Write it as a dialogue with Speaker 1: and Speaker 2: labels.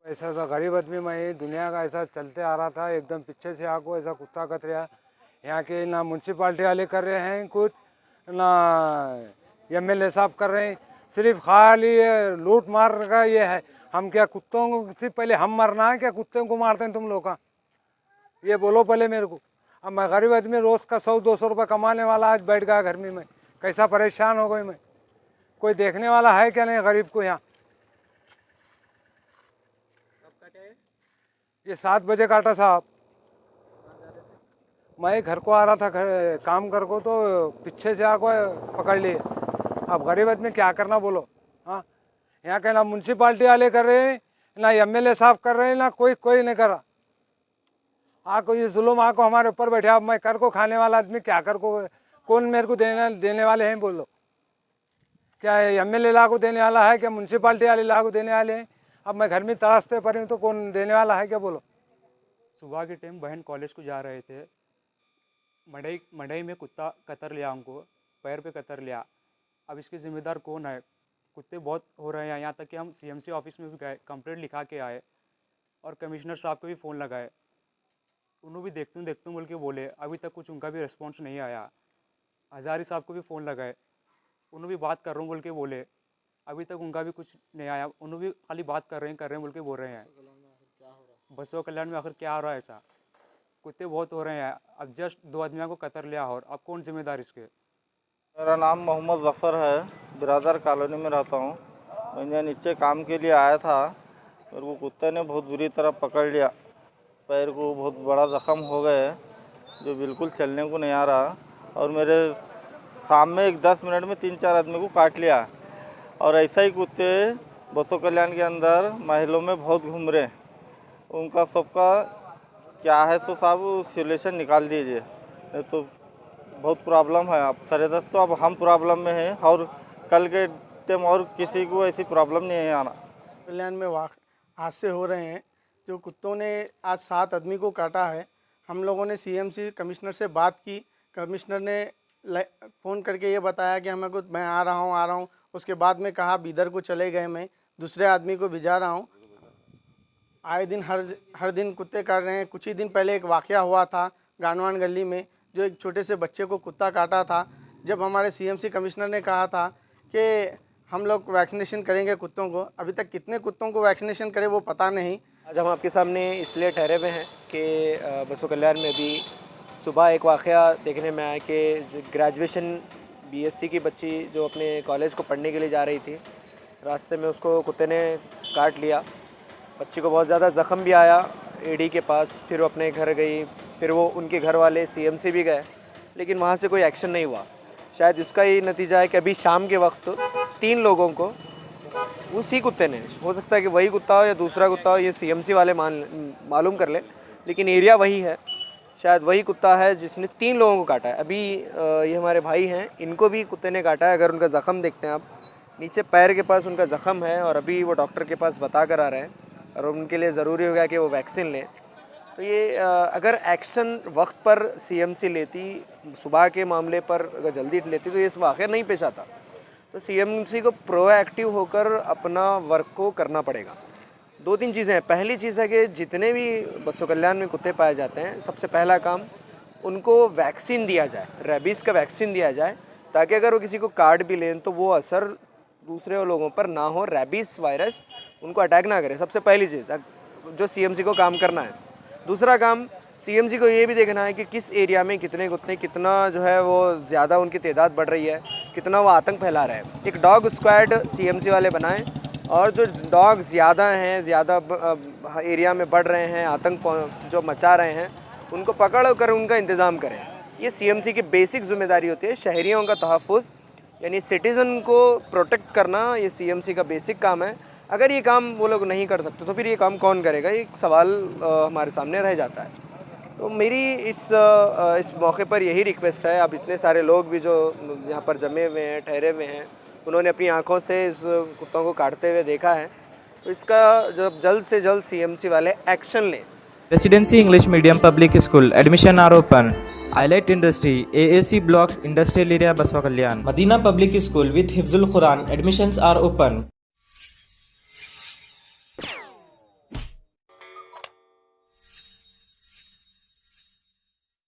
Speaker 1: ऐसा था गरीब आदमी मैं दुनिया का ऐसा चलते आ रहा था, एकदम पीछे से आको ऐसा कुत्ता कत रहा। यहाँ के ना म्यूनसिपाल्टी वाले कर रहे हैं कुछ, ना एमएलए साहब कर रहे हैं, सिर्फ खाली लूट मार का ये है। हम क्या कुत्तों से पहले हम मरना है क्या कुत्तों को मारते हैं तुम लोग का? ये बोलो पहले मेरे को। अब मैं गरीब आदमी रोज का 100-200 रुपये कमाने वाला आज बैठ गया घर में, मैं कैसा परेशान हो गई मैं। कोई देखने वाला है क्या नहीं गरीब को? यहाँ ये 7 बजे काटा साहब। मैं घर को आ रहा था, घर काम कर को, तो पीछे से आको पकड़ लिए। अब गरीब आदमी क्या करना बोलो? हाँ, यहाँ के ना म्यूनसिपाल्टी वाले कर रहे हैं, ना एमएलए साहब कर रहे हैं, ना कोई नहीं कर रहा। आको ये जुल्म आको हमारे ऊपर बैठे। अब मैं कर को खाने वाला आदमी क्या कर को, कौन मेरे को देने वाले हैं बोलो? क्या एमएलए लागू देने वाला है क्या? म्यूनसिपाल्टी वाले लागू देने वाले हैं? अब मैं घर में तराशते पर हूँ तो कौन देने वाला है क्या बोलो?
Speaker 2: सुबह के टाइम बहन कॉलेज को जा रहे थे, मढ़ई में कुत्ता कतर लिया, हमको पैर पे कतर लिया। अब इसके ज़िम्मेदार कौन है? कुत्ते बहुत हो रहे हैं, यहाँ तक कि हम सीएमसी ऑफिस में भी गए, कंप्लेंट लिखा के आए और कमिश्नर साहब को भी फ़ोन लगाए। उन्होंने भी देखते बोल के बोले, अभी तक कुछ उनका भी रिस्पॉन्स नहीं आया। हज़ारी साहब को भी फ़ोन लगाए, उन्होंने भी बात कर रहा हूँ बोल के बोले, अभी तक उनका भी कुछ नहीं आया। उन्होंने भी खाली बात कर रहे हैं बोल के बोल रहे हैं। बसों कल्याण में आखिर क्या हो रहा है? ऐसा कुत्ते बहुत हो रहे हैं। अब जस्ट 2 आदमियों को कतर लिया, और अब कौन जिम्मेदार इसके?
Speaker 3: मेरा नाम मोहम्मद ज़फ़र है, बिरादर कॉलोनी में रहता हूँ। मैं नीचे काम के लिए आया था, मेरे को कुत्ते ने बहुत बुरी तरह पकड़ लिया। पैर को बहुत बड़ा ज़ख़म हो गए, जो बिल्कुल चलने को नहीं आ रहा। और मेरे सामने 10 मिनट में 3-4 आदमी को काट लिया। और ऐसा ही कुत्ते बसों कल्याण के अंदर महलों में बहुत घूम रहे। उनका सबका क्या है तो साहब सोल्यूशन निकाल दीजिए, नहीं तो बहुत प्रॉब्लम है। अब सरेदत तो अब हम प्रॉब्लम में हैं, और कल के टाइम और किसी को ऐसी प्रॉब्लम नहीं है आना।
Speaker 4: कल्याण में हादसे हो रहे हैं, जो कुत्तों ने आज 7 आदमी को काटा है। हम लोगों ने सीएमसी कमिश्नर से बात की, कमिश्नर ने फ़ोन करके ये बताया कि मैं आ रहा हूँ। उसके बाद में कहा बीदर को चले गए, मैं दूसरे आदमी को भिजा रहा हूँ। आए दिन हर दिन कुत्ते काट रहे हैं। कुछ ही दिन पहले एक वाक़या हुआ था गानवान गली में, जो एक छोटे से बच्चे को कुत्ता काटा था। जब हमारे सीएमसी कमिश्नर ने कहा था कि हम लोग वैक्सीनेशन करेंगे कुत्तों को, अभी तक कितने कुत्तों को वैक्सीनेशन करें वो पता नहीं।
Speaker 5: आज हम आपके सामने इसलिए ठहरे हुए हैं कि बसों कल्याण में भी सुबह एक वाक़या देखने में आया कि ग्रेजुएशन बीएससी की बच्ची जो अपने कॉलेज को पढ़ने के लिए जा रही थी, रास्ते में उसको कुत्ते ने काट लिया। बच्ची को बहुत ज़्यादा ज़ख़म भी आया एडी के पास। फिर वो अपने घर गई, फिर वो उनके घर वाले सीएमसी भी गए, लेकिन वहाँ से कोई एक्शन नहीं हुआ। शायद इसका ही नतीजा है कि अभी शाम के वक्त 3 लोगों को उसी कुत्ते ने, हो सकता है कि वही कुत्ता हो या दूसरा कुत्ता हो, ये सीएमसी वाले मालूम कर ले, लेकिन एरिया वही है। शायद वही कुत्ता है जिसने 3 लोगों को काटा है। अभी ये हमारे भाई हैं, इनको भी कुत्ते ने काटा है। अगर उनका ज़ख़म देखते हैं आप, नीचे पैर के पास उनका ज़ख़म है, और अभी वो डॉक्टर के पास बता कर आ रहे हैं, और उनके लिए ज़रूरी हो गया कि वो वैक्सीन लें। तो ये अगर एक्शन वक्त पर सीएमसी लेती, सुबह के मामले पर अगर जल्दी लेती, तो ये वाक़या नहीं पेश आता। तो सीएमसी को प्रोएक्टिव होकर अपना वर्क को करना पड़ेगा। 2-3 चीज़ें हैं। पहली चीज़ है कि जितने भी बसों कल्याण में कुत्ते पाए जाते हैं, सबसे पहला काम उनको वैक्सीन दिया जाए, रेबीज़ का वैक्सीन दिया जाए, ताकि अगर वो किसी को काट भी लें तो वो असर दूसरे लोगों पर ना हो, रेबीज़ वायरस उनको अटैक ना करे। सबसे पहली चीज़ जो सीएमसी को काम करना है। दूसरा काम सीएमसी को ये भी देखना है कि किस एरिया में कितने कुत्ते, कितना जो है वो ज़्यादा उनकी तादाद बढ़ रही है, कितना वो आतंक फैला रहे हैं। एक डॉग स्क्वाड सीएमसी वाले बनाएं, और जो डॉग ज़्यादा एरिया में बढ़ रहे हैं, आतंक जो मचा रहे हैं, उनको पकड़ कर उनका इंतज़ाम करें। ये सीएमसी की बेसिक जिम्मेदारी होती है। शहरियों का तहफ़्फ़ुज़, यानी सिटीज़न को प्रोटेक्ट करना, ये सीएमसी का बेसिक काम है। अगर ये काम वो लोग नहीं कर सकते तो फिर ये काम कौन करेगा? ये सवाल हमारे सामने रह जाता है। तो मेरी इस मौके पर यही रिक्वेस्ट है। अब इतने सारे लोग भी जो यहाँ पर जमे हुए हैं, ठहरे हुए हैं, उन्होंने अपनी आंखों से इस कुत्तों को काटते हुए देखा है, तो इसका जब जल्द से जल्द सीएमसी वाले एक्शन लें।
Speaker 6: Residency English Medium Public School admission are open. Highlight Industry AAC Blocks Industrial Area Baswa Kalyan. Madina Public School with Hifzul Quran admissions are open.